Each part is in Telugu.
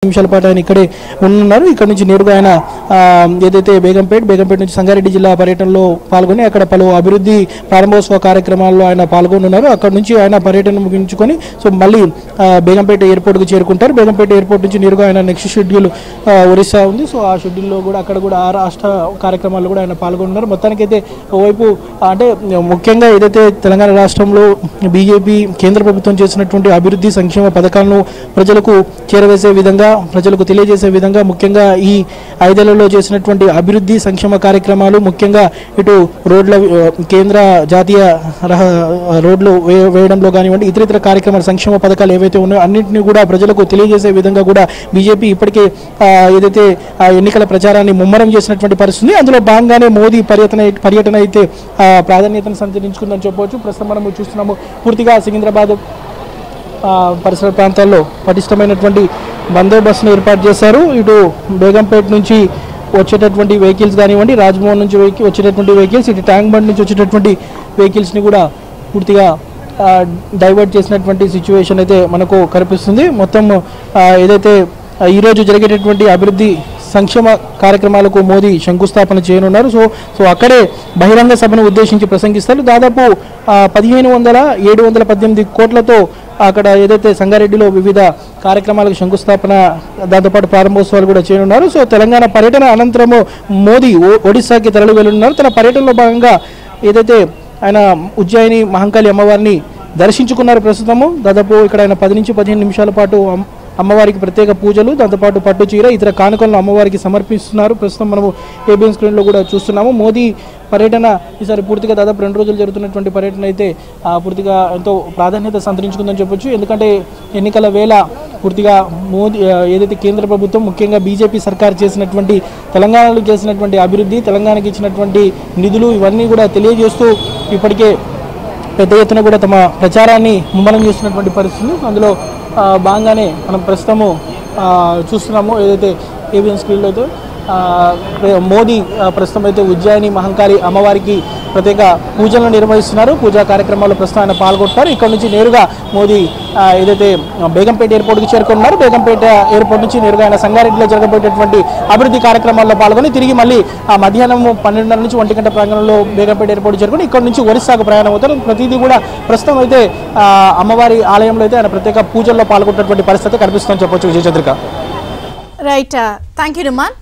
నిమిషాల పాటు ఆయన ఇక్కడే ఉన్నారు. ఇక్కడ నుంచి నేరుగా ఆయన ఏదైతే బేగంపేట నుంచి సంగారెడ్డి జిల్లా పర్యటనలో పాల్గొని అక్కడ పలు అభివృద్ధి ప్రారంభోత్సవ కార్యక్రమాల్లో ఆయన పాల్గొనున్నారు. అక్కడ నుంచి ఆయన పర్యటన ముగించుకొని మళ్ళీ బేగంపేట ఎయిర్పోర్ట్కి చేరుకుంటారు. బేగంపేట ఎయిర్పోర్ట్ నుంచి నేరుగా ఆయన నెక్స్ట్ షెడ్యూల్ ఒరిస్సా ఉంది. ఆ షెడ్యూల్లో కూడా అక్కడ కూడా 6 రాష్ట్ర కార్యక్రమాల్లో కూడా ఆయన పాల్గొన్నారు. మొత్తానికైతే ఓవైపు అంటే ముఖ్యంగా ఏదైతే తెలంగాణ రాష్ట్రంలో బీజేపీ కేంద్ర ప్రభుత్వం చేసినటువంటి అభివృద్ధి సంక్షేమ పథకాలను ప్రజలకు చేరవేసే విధంగా ప్రజలకు తెలియజేసే విధంగా ముఖ్యంగా ఈ 5 ఏళ్లలో చేసినటువంటి అభివృద్ధి సంక్షేమ కార్యక్రమాలు ముఖ్యంగా ఇటు రోడ్ల కేంద్ర జాతీయ రోడ్లు వేయడంలో కానివ్వండి ఇతర కార్యక్రమాలు సంక్షేమ పథకాలు ఏవైతే ఉన్నాయో అన్నింటినీ కూడా ప్రజలకు తెలియజేసే విధంగా కూడా బీజేపీ ఇప్పటికే ఏదైతే ఎన్నికల ప్రచారాన్ని ముమ్మరం చేసినటువంటి పరిస్థితి అందులో భాగంగానే మోదీ పర్యటన అయితే ప్రాధాన్యతను సంతరించుకుందని చెప్పవచ్చు. ప్రస్తుతం మనం చూస్తున్నాము పూర్తిగా సికింద్రాబాద్ పరిసర ప్రాంతాల్లో పటిష్టమైనటువంటి బందోబస్తును ఏర్పాటు చేశారు. ఇటు బేగంపేట నుంచి వచ్చేటటువంటి వెహికల్స్ కానివ్వండి రాజ్భవన్ నుంచి వచ్చేటటువంటి వెహికల్స్ ఇటు ట్యాంక్ బండ్ నుంచి వచ్చేటటువంటి వెహికల్స్ని కూడా పూర్తిగా డైవర్ట్ చేసినటువంటి సిచ్యువేషన్ అయితే మనకు కనిపిస్తుంది. మొత్తం ఏదైతే ఈరోజు జరిగేటటువంటి అభివృద్ధి సంక్షేమ కార్యక్రమాలకు మోదీ శంకుస్థాపన చేయనున్నారు. సో అక్కడే బహిరంగ సభను ఉద్దేశించి ప్రసంగిస్తారు. దాదాపు 718 కోట్లతో అక్కడ ఏదైతే సంగారెడ్డిలో వివిధ కార్యక్రమాలకు శంకుస్థాపన దాంతోపాటు ప్రారంభోత్సవాలు కూడా చేయనున్నారు. సో తెలంగాణ పర్యటన అనంతరము మోదీ ఒడిశాకి తరలి వెళ్ళనున్నారు. తన పర్యటనలో భాగంగా ఏదైతే ఆయన ఉజ్జయిని మహంకాళి అమ్మవారిని దర్శించుకున్నారు. ప్రస్తుతము దాదాపు ఇక్కడ ఆయన 10 నుంచి 15 నిమిషాల పాటు అమ్మవారికి ప్రత్యేక పూజలు దాంతోపాటు పట్టు చీర ఇతర కానుకలను అమ్మవారికి సమర్పిస్తున్నారు. ప్రస్తుతం మనము ఏబిఎన్ స్క్రీన్లో కూడా చూస్తున్నాము. మోదీ పర్యటన ఈసారి పూర్తిగా దాదాపు 2 రోజులు జరుగుతున్నటువంటి పర్యటన అయితే పూర్తిగా ఎంతో ప్రాధాన్యత సంతరించుకుందని చెప్పొచ్చు. ఎందుకంటే ఎన్నికల వేళ పూర్తిగా మోదీ ఏదైతే కేంద్ర ప్రభుత్వం ముఖ్యంగా బీజేపీ సర్కార్ చేసినటువంటి తెలంగాణలో చేసినటువంటి అభివృద్ధి తెలంగాణకి ఇచ్చినటువంటి నిధులు ఇవన్నీ కూడా తెలియజేస్తూ ఇప్పటికే పెద్ద ఎత్తున కూడా తమ ప్రచారాన్ని ముమ్మరం చేస్తున్నటువంటి పరిస్థితులు అందులో భాగంగానే మనం ప్రస్తుతము చూస్తున్నాము. ఏదైతే ఏబిఎన్ స్క్రీన్లో అయితే మోదీ ప్రస్తుతం అయితే ఉజ్జయిని మహంకాళి అమ్మవారికి ప్రత్యేక పూజలను నిర్వహిస్తున్నారు. పూజా కార్యక్రమాల్లో ప్రస్తుతం ఆయన పాల్గొంటున్నారు. ఇక్కడ నుంచి నేరుగా మోదీ ఏదైతే బేగంపేట ఎయిర్పోర్ట్కి చేరుకున్నారు. బేగంపేట ఎయిర్పోర్ట్ నుంచి నేరుగా ఆయన సంగారెడ్డిలో జరగబోయేటటువంటి అభివృద్ధి కార్యక్రమాల్లో పాల్గొని తిరిగి మళ్ళీ మధ్యాహ్నం 12:30 నుంచి 1 గంట ప్రాంగణంలో బేగంపేట ఎయిర్పోర్ట్ చేరుకుని ఇక్కడ నుంచి ఒరిస్సాకు ప్రయాణం అవుతారు. ప్రతిదీ కూడా ప్రస్తుతం అయితే అమ్మవారి ఆలయంలో అయితే ఆయన ప్రత్యేక పూజల్లో పాల్గొన్నటువంటి పరిస్థితి కనిపిస్తుందని చెప్పొచ్చు. Vijaya Chandrika. Right, thank you Ruman.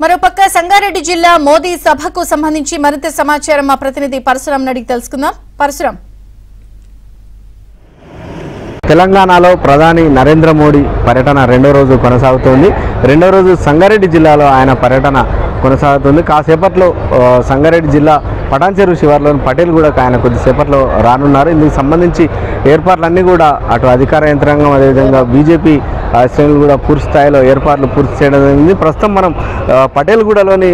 మరోపక్క సంగారెడ్డి జిల్లా మోదీ సభకు సంబంధించి మరింత సమాచారం మా ప్రతినిధి పరశురాం అడిగి తెలుసుకుందాం. పరశురాం. తెలంగాణలో ప్రధాని నరేంద్ర మోడీ పర్యటన 2వ రోజు కొనసాగుతోంది. 2వ రోజు సంగారెడ్డి జిల్లాలో ఆయన పర్యటన కొనసాగుతుంది. కాసేపట్లో సంగారెడ్డి జిల్లా పటాన్చెరు శివార్లోని పటేల్గూడకు ఆయన కొద్దిసేపట్లో రానున్నారు. ఇందుకు సంబంధించి ఏర్పాట్లన్నీ కూడా అటు అధికార యంత్రాంగం అదేవిధంగా బీజేపీ శ్రేణులు కూడా పూర్తి స్థాయిలో ఏర్పాట్లు పూర్తి చేయడం జరిగింది. ప్రస్తుతం మనం పటేల్గూడలోని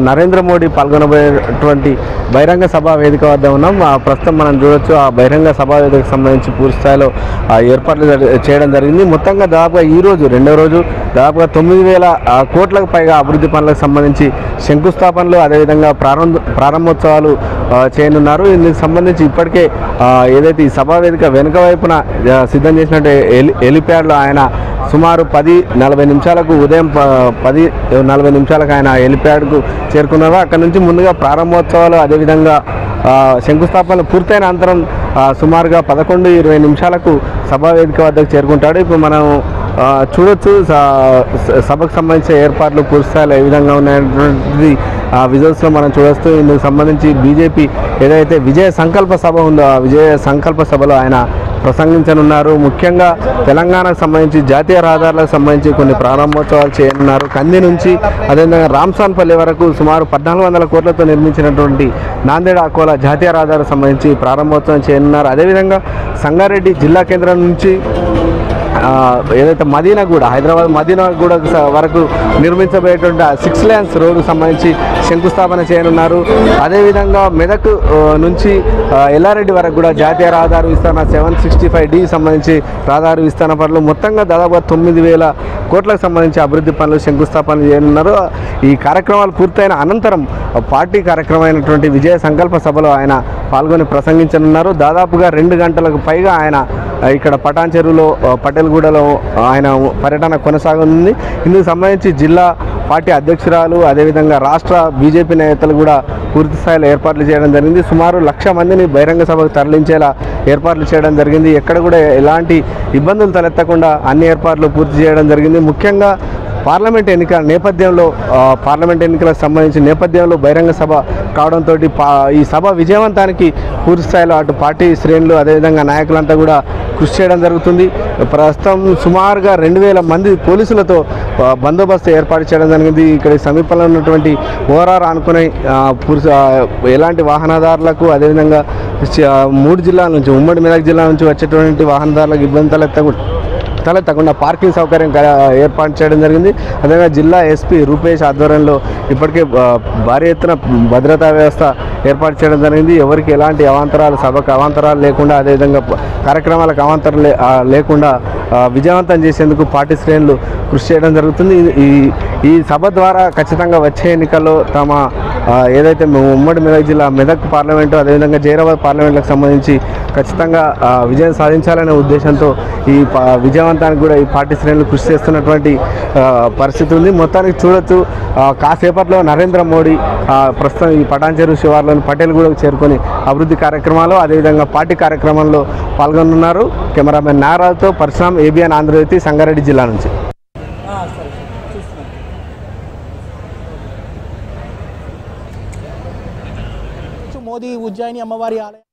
నరేంద్ర మోడీ పాల్గొనబోయేటువంటి బహిరంగ సభా వేదిక వద్ద ఉన్నాం. ప్రస్తుతం మనం చూడొచ్చు ఆ బహిరంగ సభా వేదికకు సంబంధించి పూర్తి స్థాయిలో ఏర్పాట్లు చేయడం జరిగింది. మొత్తంగా దాదాపుగా ఈరోజు 2వ రోజు దాదాపుగా 9,000 కోట్లకు పైగా అభివృద్ధి పనులకు సంబంధించి శంకుస్థాపనలు అదేవిధంగా ప్రారంభోత్సవాలు చేయనున్నారు. ఇందుకు సంబంధించి ఇప్పటికే ఏదైతే ఈ సభా వేదిక వెనుక వైపున సిద్ధం చేసినట్టు హెలిప్యాడ్లో ఆయన సుమారు 10:40 నిమిషాలకు ఉదయం 10:40 నిమిషాలకు ఆయన హెలిప్యాడ్కు చేరుకున్నారు. అక్కడ నుంచి ముందుగా ప్రారంభోత్సవాలు అదేవిధంగా శంకుస్థాపనలు పూర్తయిన అనంతరం సుమారుగా 11:20 నిమిషాలకు సభా వేదిక వద్దకు చేరుకుంటాడు. ఇప్పుడు మనం చూడొచ్చు సభకు సంబంధించిన ఏర్పాట్లు పూర్తిస్థాయిలో ఏ విధంగా ఉన్నాయనేటువంటిది విజువల్స్లో మనం చూడొచ్చు. ఇందుకు సంబంధించి బీజేపీ ఏదైతే విజయ సంకల్ప సభ ఉందో ఆ విజయ సంకల్ప సభలో ఆయన ప్రసంగించనున్నారు. ముఖ్యంగా తెలంగాణకు సంబంధించి జాతీయ రహదారులకు సంబంధించి కొన్ని ప్రారంభోత్సవాలు చేయనున్నారు. కంది నుంచి అదేవిధంగా రామ్సాన్పల్లి వరకు సుమారు 1400 కోట్లతో నిర్మించినటువంటి నాందేడ్ అకోలా జాతీయ రహదారికి సంబంధించి ప్రారంభోత్సవం చేయనున్నారు. అదేవిధంగా సంగారెడ్డి జిల్లా కేంద్రం నుంచి ఏదైతే మదీనాగూడ హైదరాబాద్ మదీనాగూడ వరకు నిర్మించబోయేటువంటి 6 lanes రోడ్డుకు సంబంధించి శంకుస్థాపన చేయనున్నారు. అదేవిధంగా మెదక్ నుంచి ఎల్లారెడ్డి వరకు కూడా జాతీయ రహదారి విస్తరణ 765D సంబంధించి రహదారి విస్తరణ పనులు మొత్తంగా దాదాపుగా 9000 కోట్లకు సంబంధించి అభివృద్ధి పనులు శంకుస్థాపన చేయనున్నారు. ఈ కార్యక్రమాలు పూర్తయిన అనంతరం పార్టీ కార్యక్రమమైనటువంటి విజయ సంకల్ప సభలో ఆయన పాల్గొని ప్రసంగించనున్నారు. దాదాపుగా 2 గంటలకు పైగా ఆయన ఇక్కడ పటాన్ చెరువులో పటేల్గూడలో ఆయన పర్యటన కొనసాగుతుంది. ఇందుకు సంబంధించి జిల్లా పార్టీ అధ్యక్షురాలు అదేవిధంగా రాష్ట్ర బీజేపీ నేతలు కూడా పూర్తి స్థాయిలో ఏర్పాట్లు చేయడం జరిగింది. సుమారు 1,00,000 మందిని బహిరంగ సభకు తరలించేలా ఏర్పాట్లు చేయడం జరిగింది. ఎక్కడ కూడా ఎలాంటి ఇబ్బందులు తలెత్తకుండా అన్ని ఏర్పాట్లు పూర్తి చేయడం జరిగింది. ముఖ్యంగా పార్లమెంట్ ఎన్నికల నేపథ్యంలో పార్లమెంట్ ఎన్నికలకు సంబంధించి నేపథ్యంలో బహిరంగ సభ కావడంతో ఈ సభ విజయవంతానికి పూర్తి స్థాయిలో అటు పార్టీ శ్రేణులు అదేవిధంగా నాయకులంతా కూడా కృషి చేయడం జరుగుతుంది. ప్రస్తుతం సుమారుగా 2000 మంది పోలీసులతో బందోబస్తు ఏర్పాటు చేయడం జరిగింది. ఇక్కడ సమీపంలో ఉన్నటువంటి ఓఆర్ఆర్ అనుకునే ఎలాంటి వాహనదారులకు అదేవిధంగా 3 జిల్లాల నుంచి ఉమ్మడి మెదక్ జిల్లా నుంచి వచ్చేటువంటి వాహనదారులకు ఇబ్బంది తలెత్తకుండా పార్కింగ్ సౌకర్యం ఏర్పాటు చేయడం జరిగింది. అదేవిధంగా జిల్లా ఎస్పీ రూపేష్ ఆధ్వర్యంలో ఇప్పటికే భారీ ఎత్తున భద్రతా వ్యవస్థ ఏర్పాటు చేయడం జరిగింది. ఎవరికి ఎలాంటి సభకు అవాంతరాలు లేకుండా అదేవిధంగా కార్యక్రమాలకు అవాంతరం లేకుండా విజయవంతం చేసేందుకు పార్టీ శ్రేణులు కృషి చేయడం జరుగుతుంది. ఈ సభ ద్వారా ఖచ్చితంగా వచ్చే ఎన్నికల్లో తమ ఏదైతే ఉమ్మడి మెదక్ జిల్లా మెదక్ పార్లమెంటు అదేవిధంగా జైరాబాద్ పార్లమెంట్లకు సంబంధించి ఖచ్చితంగా విజయం సాధించాలనే ఉద్దేశంతో ఈ విజయవంతానికి కూడా ఈ పార్టీ శ్రేణులు కృషి చేస్తున్నటువంటి పరిస్థితి ఉంది. మొత్తానికి చూడొచ్చు కాసేపట్లో నరేంద్ర మోడీ ప్రస్తుతం ఈ పటాన్ చెరువు శివార్లోని పటేల్గూడకు చేరుకొని అభివృద్ధి కార్యక్రమాలు అదేవిధంగా పార్టీ కార్యక్రమంలో పాల్గొనున్నారు. కెమెరామెన్ నారాజుతో పరశురామ్, ABN ఆంధ్రజ్యోతి, సంగారెడ్డి జిల్లా నుంచి. మోదీ ఉజ్జయిని అమ్మవారి ఆలయం